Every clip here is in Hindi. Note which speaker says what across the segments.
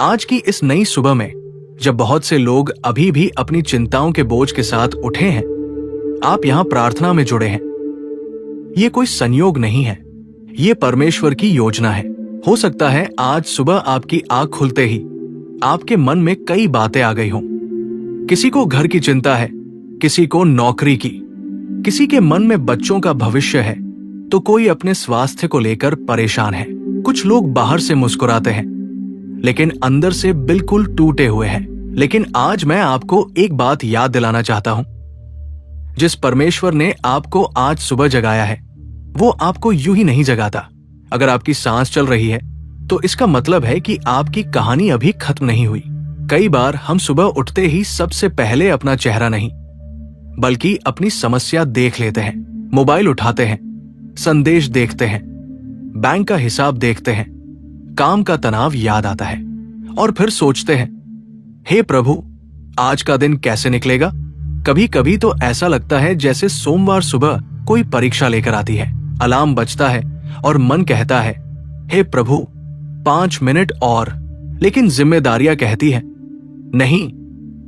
Speaker 1: आज की इस नई सुबह में जब बहुत से लोग अभी भी अपनी चिंताओं के बोझ के साथ उठे हैं, आप यहां प्रार्थना में जुड़े हैं। ये कोई संयोग नहीं है, ये परमेश्वर की योजना है। हो सकता है आज सुबह आपकी आंख खुलते ही आपके मन में कई बातें आ गई हों। किसी को घर की चिंता है, किसी को नौकरी की, किसी के मन में बच्चों का भविष्य है, तो कोई अपने स्वास्थ्य को लेकर परेशान है। कुछ लोग बाहर से मुस्कुराते हैं लेकिन अंदर से बिल्कुल टूटे हुए हैं। लेकिन आज मैं आपको एक बात याद दिलाना चाहता हूं। जिस परमेश्वर ने आपको आज सुबह जगाया है, वो आपको यूं ही नहीं जगाता। अगर आपकी सांस चल रही है तो इसका मतलब है कि आपकी कहानी अभी खत्म नहीं हुई। कई बार हम सुबह उठते ही सबसे पहले अपना चेहरा नहीं बल्कि अपनी समस्या देख लेते हैं। मोबाइल उठाते हैं, संदेश देखते हैं, बैंक का हिसाब देखते हैं, काम का तनाव याद आता है और फिर सोचते हैं, हे प्रभु, आज का दिन कैसे निकलेगा। कभी कभी तो ऐसा लगता है जैसे सोमवार सुबह कोई परीक्षा लेकर आती है। अलार्म बजता है और मन कहता है, हे प्रभु 5 मिनट और, लेकिन जिम्मेदारियां कहती है, नहीं,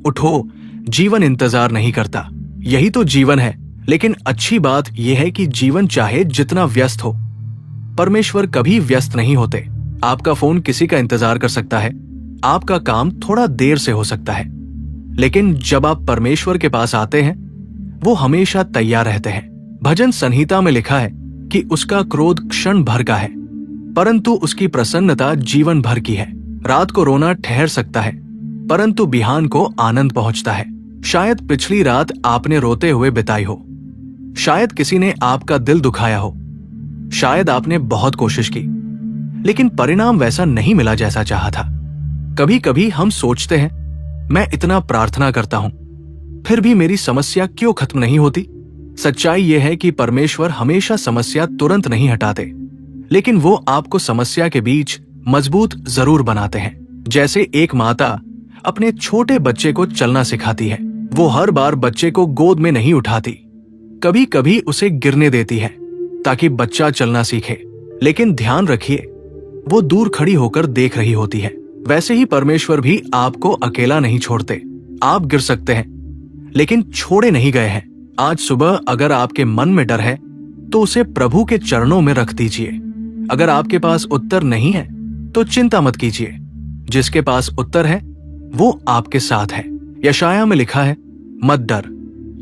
Speaker 1: उठो, जीवन इंतजार नहीं करता। यही तो जीवन है। लेकिन अच्छी बात यह है कि जीवन चाहे जितना व्यस्त हो, परमेश्वर कभी व्यस्त नहीं होते। आपका फोन किसी का इंतजार कर सकता है, आपका काम थोड़ा देर से हो सकता है, लेकिन जब आप परमेश्वर के पास आते हैं, वो हमेशा तैयार रहते हैं। भजन संहिता में लिखा है कि उसका क्रोध क्षण भर का है, परंतु उसकी प्रसन्नता जीवन भर की है। रात को रोना ठहर सकता है, परंतु बिहान को आनंद पहुंचता है। शायद पिछली रात आपने रोते हुए बिताई हो, शायद किसी ने आपका दिल दुखाया हो, शायद आपने बहुत कोशिश की लेकिन परिणाम वैसा नहीं मिला जैसा चाहा था। कभी कभी हम सोचते हैं, मैं इतना प्रार्थना करता हूं, फिर भी मेरी समस्या क्यों खत्म नहीं होती। सच्चाई यह है कि परमेश्वर हमेशा समस्या तुरंत नहीं हटाते, लेकिन वो आपको समस्या के बीच मजबूत जरूर बनाते हैं। जैसे एक माता अपने छोटे बच्चे को चलना सिखाती है, वो हर बार बच्चे को गोद में नहीं उठाती, कभी कभी उसे गिरने देती है ताकि बच्चा चलना सीखे। लेकिन ध्यान रखिए, वो दूर खड़ी होकर देख रही होती है। वैसे ही परमेश्वर भी आपको अकेला नहीं छोड़ते। आप गिर सकते हैं लेकिन छोड़े नहीं गए हैं। आज सुबह अगर आपके मन में डर है तो उसे प्रभु के चरणों में रख दीजिए। अगर आपके पास उत्तर नहीं है तो चिंता मत कीजिए, जिसके पास उत्तर है वो आपके साथ है। यशाया में लिखा है, मत डर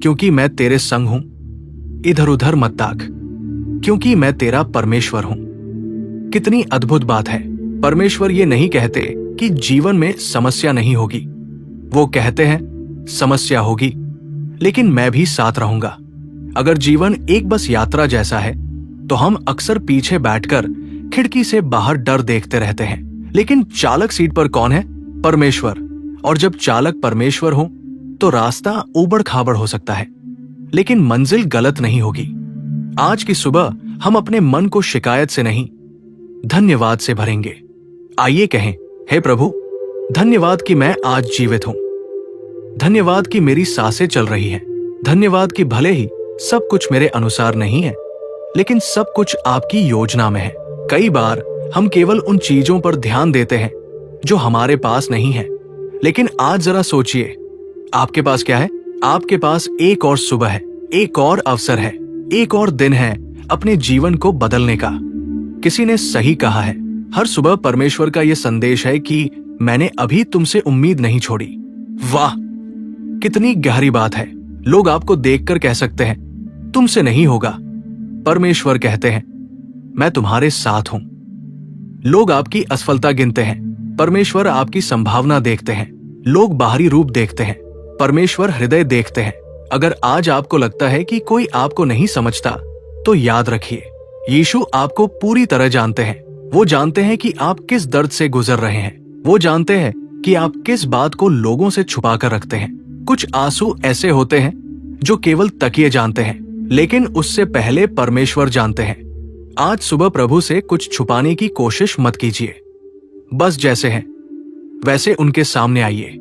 Speaker 1: क्योंकि मैं तेरे संग हूं, इधर उधर मत ताक क्योंकि मैं तेरा परमेश्वर हूं। कितनी अद्भुत बात है। परमेश्वर ये नहीं कहते कि जीवन में समस्या नहीं होगी, वो कहते हैं समस्या होगी लेकिन मैं भी साथ रहूंगा। अगर जीवन एक बस यात्रा जैसा है तो हम अक्सर पीछे बैठकर खिड़की से बाहर डर देखते रहते हैं, लेकिन चालक सीट पर कौन है? परमेश्वर। और जब चालक परमेश्वर हो तो रास्ता ऊबड़ खाबड़ हो सकता है लेकिन मंजिल गलत नहीं होगी। आज की सुबह हम अपने मन को शिकायत से नहीं, धन्यवाद से भरेंगे। आइए कहें, हे प्रभु, धन्यवाद कि मैं आज जीवित हूं, धन्यवाद कि मेरी सांसें चल रही हैं, धन्यवाद कि भले ही सब कुछ मेरे अनुसार नहीं है लेकिन सब कुछ आपकी योजना में है। कई बार हम केवल उन चीजों पर ध्यान देते हैं जो हमारे पास नहीं है, लेकिन आज जरा सोचिए, आपके पास क्या है? आपके पास एक और सुबह है, एक और अवसर है, एक और दिन है अपने जीवन को बदलने का। किसी ने सही कहा है, हर सुबह परमेश्वर का यह संदेश है कि मैंने अभी तुमसे उम्मीद नहीं छोड़ी। वाह, कितनी गहरी बात है। लोग आपको देखकर कह सकते हैं तुमसे नहीं होगा, परमेश्वर कहते हैं मैं तुम्हारे साथ हूं। लोग आपकी असफलता गिनते हैं, परमेश्वर आपकी संभावना देखते हैं। लोग बाहरी रूप देखते हैं, परमेश्वर हृदय देखते हैं। अगर आज आपको लगता है कि कोई आपको नहीं समझता तो याद रखिए, यीशु आपको पूरी तरह जानते हैं। वो जानते हैं कि आप किस दर्द से गुजर रहे हैं, वो जानते हैं कि आप किस बात को लोगों से छुपा कर रखते हैं। कुछ आंसू ऐसे होते हैं जो केवल तकिए जानते हैं, लेकिन उससे पहले परमेश्वर जानते हैं। आज सुबह प्रभु से कुछ छुपाने की कोशिश मत कीजिए, बस जैसे हैं वैसे उनके सामने आइए।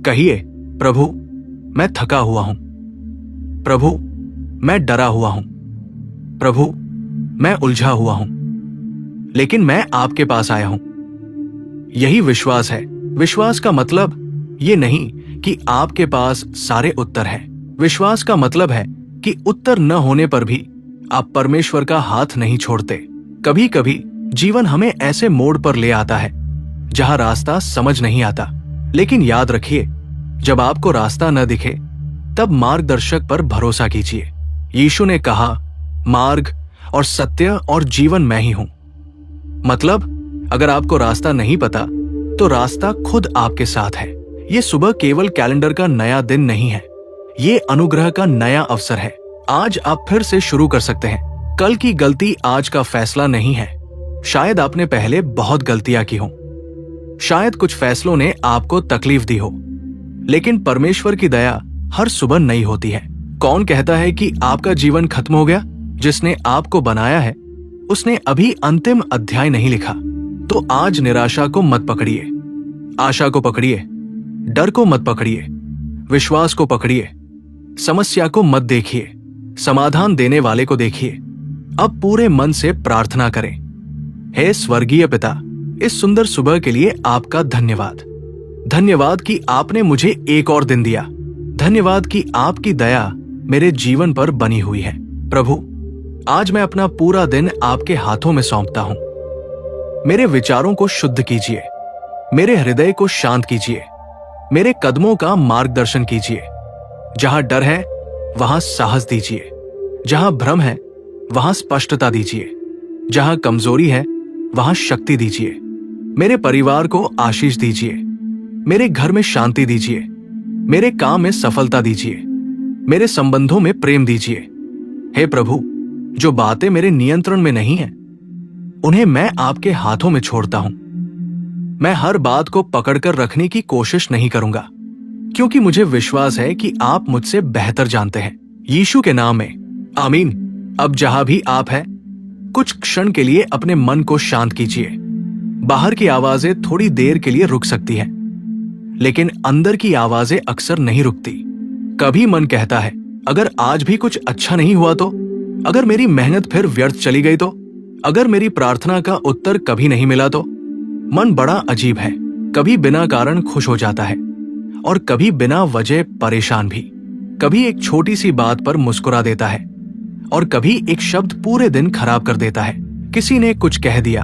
Speaker 1: कहिए, प्रभु मैं थका हुआ हूं, प्रभु मैं डरा हुआ हूं, प्रभु मैं उलझा हुआ हूं, लेकिन मैं आपके पास आया हूं। यही विश्वास है, विश्वास का मतलब ये नहीं कि आपके पास सारे उत्तर हैं। विश्वास का मतलब है कि उत्तर न होने पर भी आप परमेश्वर का हाथ नहीं छोड़ते। कभी कभी जीवन हमें ऐसे मोड़ पर ले आता है जहां रास्ता समझ नहीं आता, लेकिन याद रखिए, जब आपको रास्ता न दिखे तब मार्गदर्शक पर भरोसा कीजिए। यीशु ने कहा, मार्ग और सत्य और जीवन मैं ही हूं। मतलब अगर आपको रास्ता नहीं पता तो रास्ता खुद आपके साथ है। ये सुबह केवल कैलेंडर का नया दिन नहीं है, ये अनुग्रह का नया अवसर है। आज आप फिर से शुरू कर सकते हैं। कल की गलती आज का फैसला नहीं है। शायद आपने पहले बहुत गलतियां की हों, शायद कुछ फैसलों ने आपको तकलीफ दी हो, लेकिन परमेश्वर की दया हर सुबह नई होती है। कौन कहता है कि आपका जीवन खत्म हो गया? जिसने आपको बनाया है उसने अभी अंतिम अध्याय नहीं लिखा। तो आज निराशा को मत पकड़िए, आशा को पकड़िए, डर को मत पकड़िए, विश्वास को पकड़िए। समस्या को मत देखिए, समाधान देने वाले को देखिए। अब पूरे मन से प्रार्थना करें। हे स्वर्गीय पिता, इस सुंदर सुबह के लिए आपका धन्यवाद। धन्यवाद कि आपने मुझे एक और दिन दिया। धन्यवाद कि आपकी दया मेरे जीवन पर बनी हुई है। प्रभु, आज मैं अपना पूरा दिन आपके हाथों में सौंपता हूं। मेरे विचारों को शुद्ध कीजिए, मेरे हृदय को शांत कीजिए, मेरे कदमों का मार्गदर्शन कीजिए। जहां डर है वहां साहस दीजिए, जहां भ्रम है वहां स्पष्टता दीजिए, जहां कमजोरी है वहां शक्ति दीजिए। मेरे परिवार को आशीष दीजिए, मेरे घर में शांति दीजिए, मेरे काम में सफलता दीजिए, मेरे संबंधों में प्रेम दीजिए। हे प्रभु, जो बातें मेरे नियंत्रण में नहीं हैं, उन्हें मैं आपके हाथों में छोड़ता हूं। मैं हर बात को पकड़कर रखने की कोशिश नहीं करूंगा, क्योंकि मुझे विश्वास है कि आप मुझसे बेहतर जानते हैं। यीशु के नाम में आमीन। अब जहां भी आप हैं, कुछ क्षण के लिए अपने मन को शांत कीजिए। बाहर की आवाजें थोड़ी देर के लिए रुक सकती हैं, लेकिन अंदर की आवाजें अक्सर नहीं रुकती। कभी मन कहता है, अगर आज भी कुछ अच्छा नहीं हुआ तो, अगर मेरी मेहनत फिर व्यर्थ चली गई तो, अगर मेरी प्रार्थना का उत्तर कभी नहीं मिला तो। मन बड़ा अजीब है, कभी बिना कारण खुश हो जाता है और कभी बिना वजह परेशान भी। कभी एक छोटी सी बात पर मुस्कुरा देता है और कभी एक शब्द पूरे दिन खराब कर देता है। किसी ने कुछ कह दिया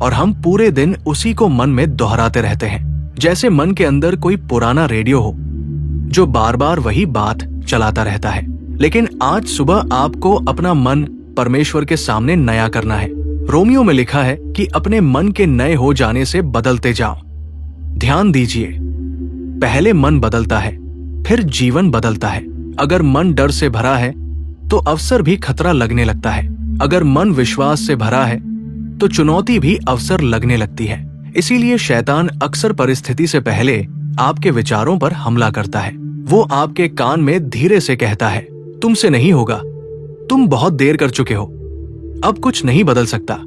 Speaker 1: और हम पूरे दिन उसी को मन में दोहराते रहते हैं, जैसे मन के अंदर कोई पुराना रेडियो हो जो बार बार वही बात चलाता रहता है। लेकिन आज सुबह आपको अपना मन परमेश्वर के सामने नया करना है। रोमियो में लिखा है कि अपने मन के नए हो जाने से बदलते जाओ। ध्यान दीजिए, पहले मन बदलता है, फिर जीवन बदलता है। अगर मन डर से भरा है तो अवसर भी खतरा लगने लगता है। अगर मन विश्वास से भरा है तो चुनौती भी अवसर लगने लगती है। इसीलिए शैतान अक्सर परिस्थिति से पहले आपके विचारों पर हमला करता है। वो आपके कान में धीरे से कहता है, तुमसे नहीं होगा, तुम बहुत देर कर चुके हो, अब कुछ नहीं बदल सकता।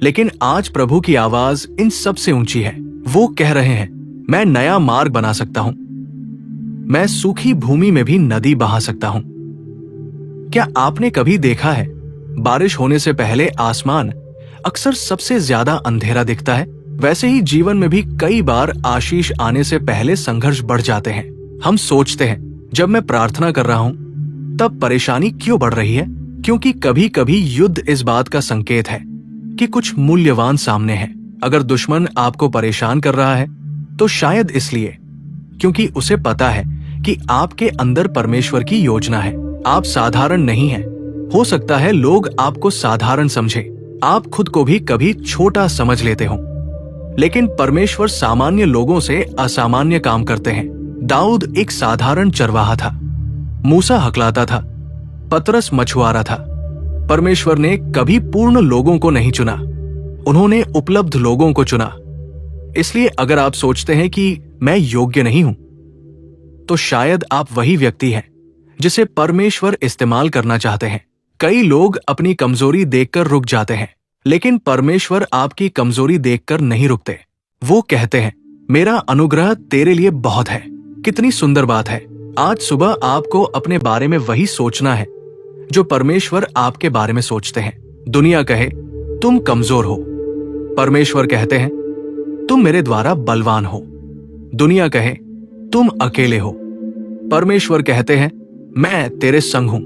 Speaker 1: लेकिन आज प्रभु की आवाज इन सब से ऊंची है। वो कह रहे हैं, मैं नया मार्ग बना सकता हूं, मैं सूखी भूमि में भी नदी बहा सकता हूं। क्या आपने कभी देखा है, बारिश होने से पहले आसमान अक्सर सबसे ज्यादा अंधेरा दिखता है? वैसे ही जीवन में भी कई बार आशीष आने से पहले संघर्ष बढ़ जाते हैं। हम सोचते हैं, जब मैं प्रार्थना कर रहा हूं तब परेशानी क्यों बढ़ रही है? क्योंकि कभी कभी युद्ध इस बात का संकेत है कि कुछ मूल्यवान सामने है। अगर दुश्मन आपको परेशान कर रहा है तो शायद इसलिए क्योंकि उसे पता है कि आपके अंदर परमेश्वर की योजना है। आप साधारण नहीं हैं। हो सकता है लोग आपको साधारण समझे, आप खुद को भी कभी छोटा समझ लेते हो, लेकिन परमेश्वर सामान्य लोगों से असामान्य काम करते हैं। दाऊद एक साधारण चरवाहा था, मूसा हकलाता था, पतरस मछुआरा था। परमेश्वर ने कभी पूर्ण लोगों को नहीं चुना, उन्होंने उपलब्ध लोगों को चुना। इसलिए अगर आप सोचते हैं कि मैं योग्य नहीं हूं, तो शायद आप वही व्यक्ति हैं जिसे परमेश्वर इस्तेमाल करना चाहते हैं। कई लोग अपनी कमजोरी देखकर रुक जाते हैं, लेकिन परमेश्वर आपकी कमजोरी देखकर नहीं रुकते। वो कहते हैं, मेरा अनुग्रह तेरे लिए बहुत है। कितनी सुंदर बात है। आज सुबह आपको अपने बारे में वही सोचना है जो परमेश्वर आपके बारे में सोचते हैं। दुनिया कहे तुम कमजोर हो, परमेश्वर कहते हैं तुम मेरे द्वारा बलवान हो। दुनिया कहे तुम अकेले हो, परमेश्वर कहते हैं मैं तेरे संग हूं।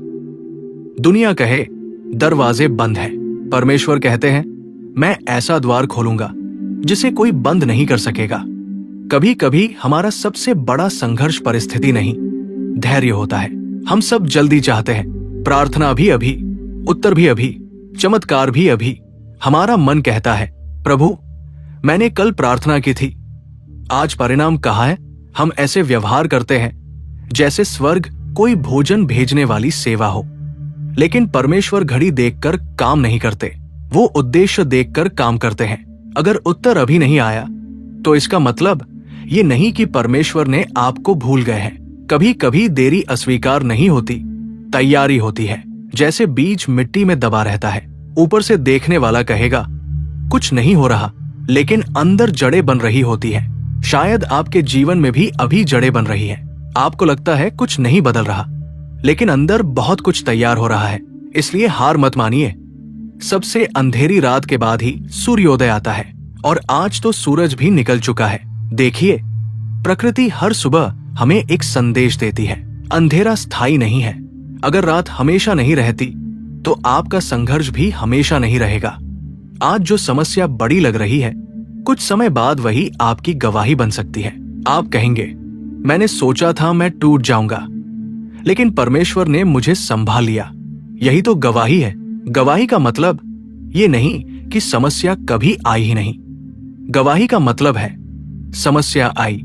Speaker 1: दुनिया कहे दरवाजे बंद हैं, परमेश्वर कहते हैं मैं ऐसा द्वार खोलूंगा जिसे कोई बंद नहीं कर सकेगा। कभी कभी हमारा सबसे बड़ा संघर्ष परिस्थिति नहीं, धैर्य होता है। हम सब जल्दी चाहते हैं, प्रार्थना भी अभी, उत्तर भी अभी, चमत्कार भी अभी। हमारा मन कहता है प्रभु मैंने कल प्रार्थना की थी, आज परिणाम कहाँ है? हम ऐसे व्यवहार करते हैं जैसे स्वर्ग कोई भोजन भेजने वाली सेवा हो। लेकिन परमेश्वर घड़ी देखकर काम नहीं करते, वो उद्देश्य देखकर काम करते हैं। अगर उत्तर अभी नहीं आया तो इसका मतलब ये नहीं कि परमेश्वर ने आपको भूल गए हैं। कभी कभी देरी अस्वीकार नहीं होती, तैयारी होती है। जैसे बीज मिट्टी में दबा रहता है, ऊपर से देखने वाला कहेगा कुछ नहीं हो रहा, लेकिन अंदर जड़ें बन रही होती है। शायद आपके जीवन में भी अभी जड़ें बन रही हैं। आपको लगता है कुछ नहीं बदल रहा, लेकिन अंदर बहुत कुछ तैयार हो रहा है। इसलिए हार मत मानिए। सबसे अंधेरी रात के बाद ही सूर्योदय आता है, और आज तो सूरज भी निकल चुका है। देखिए, प्रकृति हर सुबह हमें एक संदेश देती है, अंधेरा स्थायी नहीं है। अगर रात हमेशा नहीं रहती तो आपका संघर्ष भी हमेशा नहीं रहेगा। आज जो समस्या बड़ी लग रही है, कुछ समय बाद वही आपकी गवाही बन सकती है। आप कहेंगे मैंने सोचा था मैं टूट जाऊंगा, लेकिन परमेश्वर ने मुझे संभाल लिया। यही तो गवाही है। गवाही का मतलब ये नहीं कि समस्या कभी आई ही नहीं। गवाही का मतलब है समस्या आई,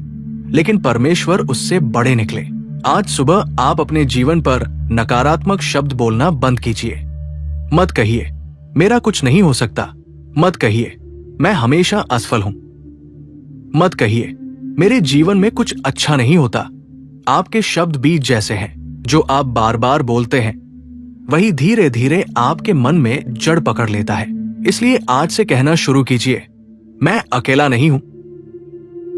Speaker 1: लेकिन परमेश्वर उससे बड़े निकले। आज सुबह आप अपने जीवन पर नकारात्मक शब्द बोलना बंद कीजिए। मत कहिए मेरा कुछ नहीं हो सकता। मत कहिए मैं हमेशा असफल हूं। मत कहिए मेरे जीवन में कुछ अच्छा नहीं होता। आपके शब्द बीज जैसे हैं, जो आप बार बार बोलते हैं वही धीरे धीरे आपके मन में जड़ पकड़ लेता है। इसलिए आज से कहना शुरू कीजिए, मैं अकेला नहीं हूं,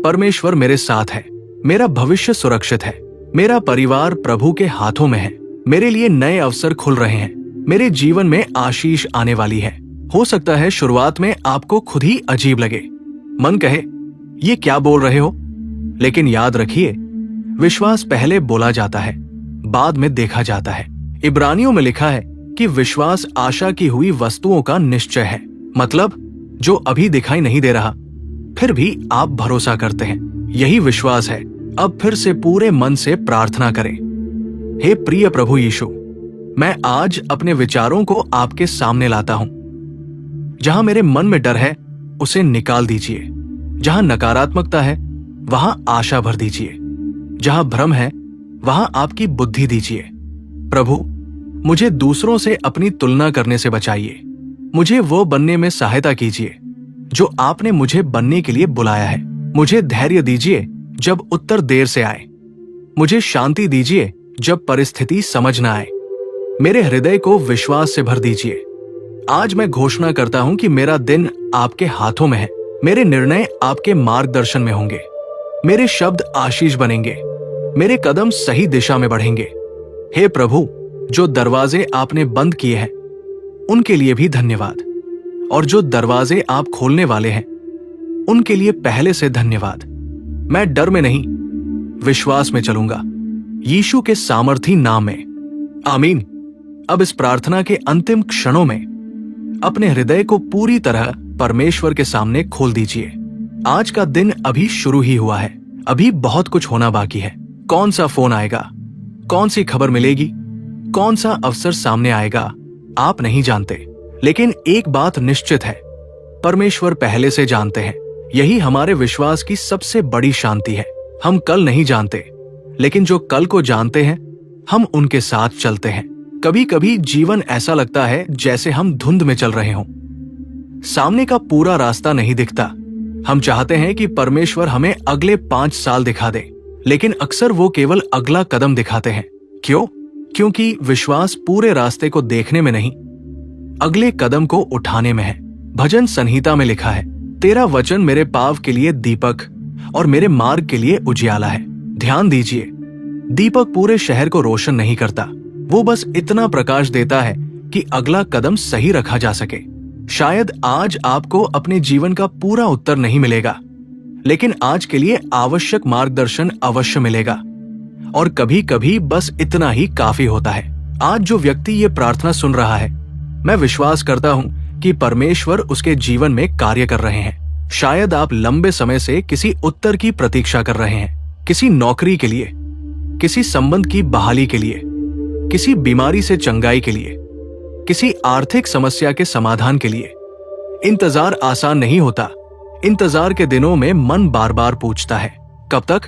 Speaker 1: परमेश्वर मेरे साथ है, मेरा भविष्य सुरक्षित है, मेरा परिवार प्रभु के हाथों में है, मेरे लिए नए अवसर खुल रहे हैं, मेरे जीवन में आशीष आने वाली है। हो सकता है शुरुआत में आपको खुद ही अजीब लगे, मन कहे ये क्या बोल रहे हो, लेकिन याद रखिए विश्वास पहले बोला जाता है, बाद में देखा जाता है। इब्रानियों में लिखा है कि विश्वास आशा की हुई वस्तुओं का निश्चय है, मतलब जो अभी दिखाई नहीं दे रहा फिर भी आप भरोसा करते हैं। यही विश्वास है। अब फिर से पूरे मन से प्रार्थना करें, हे प्रिय प्रभु यीशु, मैं आज अपने विचारों को आपके सामने लाता हूं। जहां मेरे मन में डर है उसे निकाल दीजिए, जहां नकारात्मकता है वहां आशा भर दीजिए, जहां भ्रम है वहां आपकी बुद्धि दीजिए। प्रभु, मुझे दूसरों से अपनी तुलना करने से बचाइए। मुझे वो बनने में सहायता कीजिए जो आपने मुझे बनने के लिए बुलाया है। मुझे धैर्य दीजिए जब उत्तर देर से आए। मुझे शांति दीजिए जब परिस्थिति समझ न आए। मेरे हृदय को विश्वास से भर दीजिए। आज मैं घोषणा करता हूं कि मेरा दिन आपके हाथों में है। मेरे निर्णय आपके मार्गदर्शन में होंगे। मेरे शब्द आशीष बनेंगे। मेरे कदम सही दिशा में बढ़ेंगे। हे प्रभु, जो दरवाजे आपने बंद किए हैं उनके लिए भी धन्यवाद, और जो दरवाजे आप खोलने वाले हैं उनके लिए पहले से धन्यवाद। मैं डर में नहीं, विश्वास में चलूंगा, यीशु के सामर्थी नाम में, आमीन। अब इस प्रार्थना के अंतिम क्षणों में अपने हृदय को पूरी तरह परमेश्वर के सामने खोल दीजिए। आज का दिन अभी शुरू ही हुआ है, अभी बहुत कुछ होना बाकी है। कौन सा फोन आएगा, कौन सी खबर मिलेगी, कौन सा अवसर सामने आएगा, आप नहीं जानते। लेकिन एक बात निश्चित है, परमेश्वर पहले से जानते हैं। यही हमारे विश्वास की सबसे बड़ी शांति है। हम कल नहीं जानते, लेकिन जो कल को जानते हैं हम उनके साथ चलते हैं। कभी कभी जीवन ऐसा लगता है जैसे हम धुंध में चल रहे हों, सामने का पूरा रास्ता नहीं दिखता। हम चाहते हैं कि परमेश्वर हमें अगले 5 साल दिखा दे, लेकिन अक्सर वो केवल अगला कदम दिखाते हैं। क्यों? क्योंकि विश्वास पूरे रास्ते को देखने में नहीं, अगले कदम को उठाने में है। भजन संहिता में लिखा है, तेरा वचन मेरे पाव के लिए दीपक और मेरे मार्ग के लिए उजियाला है। ध्यान दीजिए, दीपक पूरे शहर को रोशन नहीं करता, वो बस इतना प्रकाश देता है कि अगला कदम सही रखा जा सके। शायद आज आपको अपने जीवन का पूरा उत्तर नहीं मिलेगा, लेकिन आज के लिए आवश्यक मार्गदर्शन अवश्य मिलेगा, और कभी कभी बस इतना ही काफी होता है। आज जो व्यक्ति ये प्रार्थना सुन रहा है, मैं विश्वास करता हूँ कि परमेश्वर उसके जीवन में कार्य कर रहे हैं। शायद आप लंबे समय से किसी उत्तर की प्रतीक्षा कर रहे हैं, किसी नौकरी के लिए, किसी संबंध की बहाली के लिए, किसी बीमारी से चंगाई के लिए, किसी आर्थिक समस्या के समाधान के लिए। इंतजार आसान नहीं होता। इंतजार के दिनों में मन बार बार पूछता है, कब तक?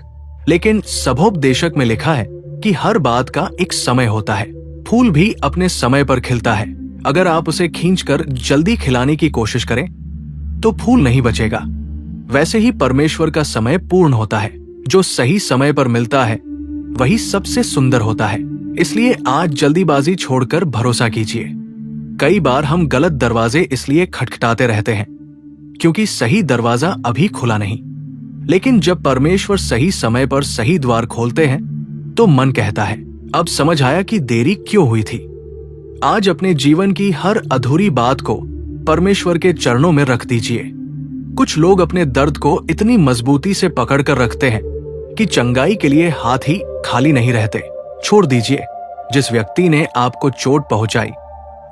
Speaker 1: लेकिन सबोपदेशक में लिखा है कि हर बात का एक समय होता है। फूल भी अपने समय पर खिलता है। अगर आप उसे खींचकर जल्दी खिलाने की कोशिश करें तो फूल नहीं बचेगा। वैसे ही परमेश्वर का समय पूर्ण होता है। जो सही समय पर मिलता है वही सबसे सुंदर होता है। इसलिए आज जल्दीबाजी छोड़कर भरोसा कीजिए। कई बार हम गलत दरवाजे इसलिए खटखटाते रहते हैं क्योंकि सही दरवाजा अभी खुला नहीं। लेकिन जब परमेश्वर सही समय पर सही द्वार खोलते हैं तो मन कहता है, अब समझ आया कि देरी क्यों हुई थी। आज अपने जीवन की हर अधूरी बात को परमेश्वर के चरणों में रख दीजिए। कुछ लोग अपने दर्द को इतनी मजबूती से पकड़कर रखते हैं कि चंगाई के लिए हाथ ही खाली नहीं रहते। छोड़ दीजिए। जिस व्यक्ति ने आपको चोट पहुंचाई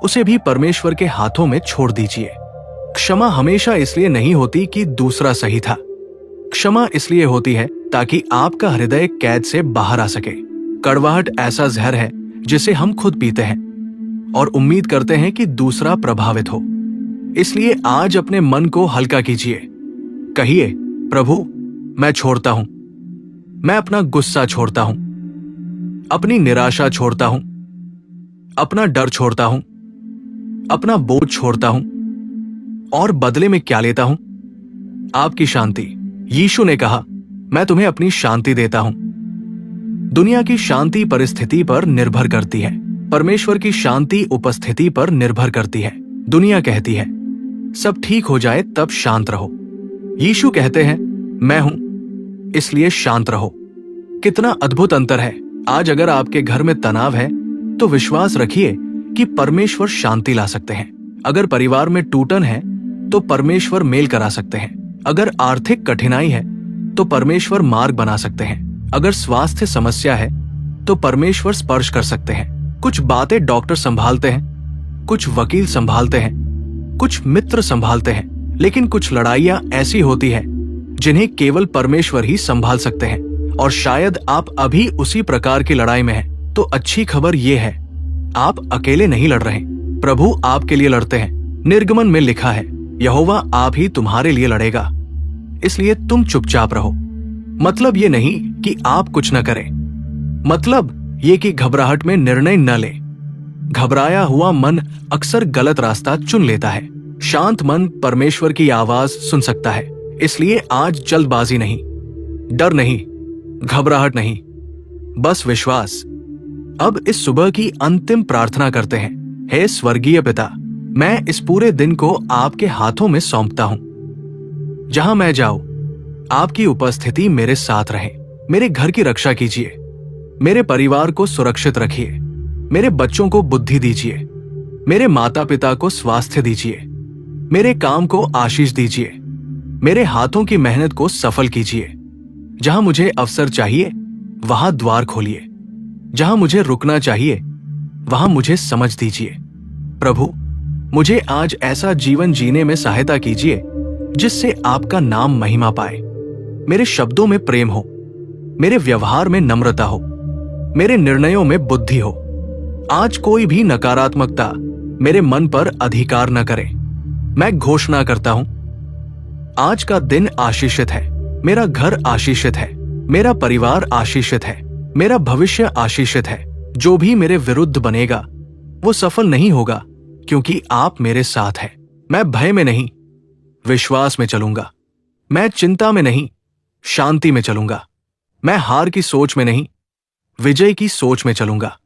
Speaker 1: उसे भी परमेश्वर के हाथों में छोड़ दीजिए। क्षमा हमेशा इसलिए नहीं होती कि दूसरा सही था। क्षमा इसलिए होती है ताकि आपका हृदय कैद से बाहर आ सके। कड़वाहट ऐसा जहर है जिसे हम खुद पीते हैं और उम्मीद करते हैं कि दूसरा प्रभावित हो। इसलिए आज अपने मन को हल्का कीजिए। कहिए, प्रभु मैं छोड़ता हूं। मैं अपना गुस्सा छोड़ता हूं, अपनी निराशा छोड़ता हूं, अपना डर छोड़ता हूं, अपना बोझ छोड़ता हूं, और बदले में क्या लेता हूं? आपकी शांति। यीशु ने कहा, मैं तुम्हें अपनी शांति देता हूं। दुनिया की शांति परिस्थिति पर निर्भर करती है, परमेश्वर की शांति उपस्थिति पर निर्भर करती है। दुनिया कहती है सब ठीक हो जाए तब शांत रहो। यीशु कहते हैं, मैं हूं इसलिए शांत रहो। कितना अद्भुत अंतर है। आज अगर आपके घर में तनाव है तो विश्वास रखिए कि परमेश्वर शांति ला सकते हैं। अगर परिवार में टूटन है तो परमेश्वर मेल करा सकते हैं। अगर आर्थिक कठिनाई है तो परमेश्वर मार्ग बना सकते हैं। अगर स्वास्थ्य समस्या है तो परमेश्वर स्पर्श कर सकते हैं। कुछ बातें डॉक्टर संभालते हैं, कुछ वकील संभालते हैं, कुछ मित्र संभालते हैं, लेकिन कुछ लड़ाइयां ऐसी होती हैं जिन्हें केवल परमेश्वर ही संभाल सकते हैं। और शायद आप अभी उसी प्रकार की लड़ाई में हैं। तो अच्छी खबर यह है, आप अकेले नहीं लड़ रहे, प्रभु आपके लिए लड़ते हैं। निर्गमन में लिखा है, यहोवा आप ही तुम्हारे लिए लड़ेगा, इसलिए तुम चुपचाप रहो। मतलब ये नहीं कि आप कुछ न करें, मतलब ये कि घबराहट में निर्णय न ले। घबराया हुआ मन अक्सर गलत रास्ता चुन लेता है। शांत मन परमेश्वर की आवाज सुन सकता है। इसलिए आज जल्दबाजी नहीं, डर नहीं, घबराहट नहीं, बस विश्वास। अब इस सुबह की अंतिम प्रार्थना करते हैं। हे स्वर्गीय पिता, मैं इस पूरे दिन को आपके हाथों में सौंपता हूं। जहां मैं जाऊं, आपकी उपस्थिति मेरे साथ रहे। मेरे घर की रक्षा कीजिए, मेरे परिवार को सुरक्षित रखिए, मेरे बच्चों को बुद्धि दीजिए, मेरे माता पिता को स्वास्थ्य दीजिए, मेरे काम को आशीष दीजिए, मेरे हाथों की मेहनत को सफल कीजिए। जहां मुझे अवसर चाहिए वहां द्वार खोलिए, जहां मुझे रुकना चाहिए वहां मुझे समझ दीजिए। प्रभु, मुझे आज ऐसा जीवन जीने में सहायता कीजिए जिससे आपका नाम महिमा पाए। मेरे शब्दों में प्रेम हो, मेरे व्यवहार में नम्रता हो, मेरे निर्णयों में बुद्धि हो। आज कोई भी नकारात्मकता मेरे मन पर अधिकार न करे। मैं घोषणा करता हूं, आज का दिन आशीषित है, मेरा घर आशीषित है, मेरा परिवार आशीषित है, मेरा भविष्य आशीषित है। जो भी मेरे विरुद्ध बनेगा वो सफल नहीं होगा, क्योंकि आप मेरे साथ हैं। मैं भय में नहीं, विश्वास में चलूंगा। मैं चिंता में नहीं, शांति में चलूंगा। मैं हार की सोच में नहीं, विजय की सोच में चलूंगा।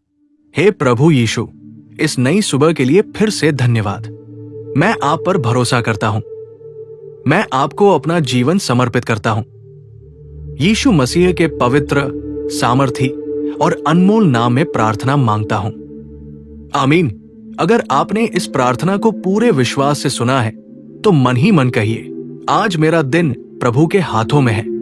Speaker 1: हे प्रभु यीशु, इस नई सुबह के लिए फिर से धन्यवाद। मैं आप पर भरोसा करता हूं। मैं आपको अपना जीवन समर्पित करता हूं। यीशु मसीह के पवित्र, सामर्थी और अनमोल नाम में प्रार्थना मांगता हूं। आमीन। अगर आपने इस प्रार्थना को पूरे विश्वास से सुना है तो मन ही मन कहिए, आज मेरा दिन प्रभु के हाथों में है।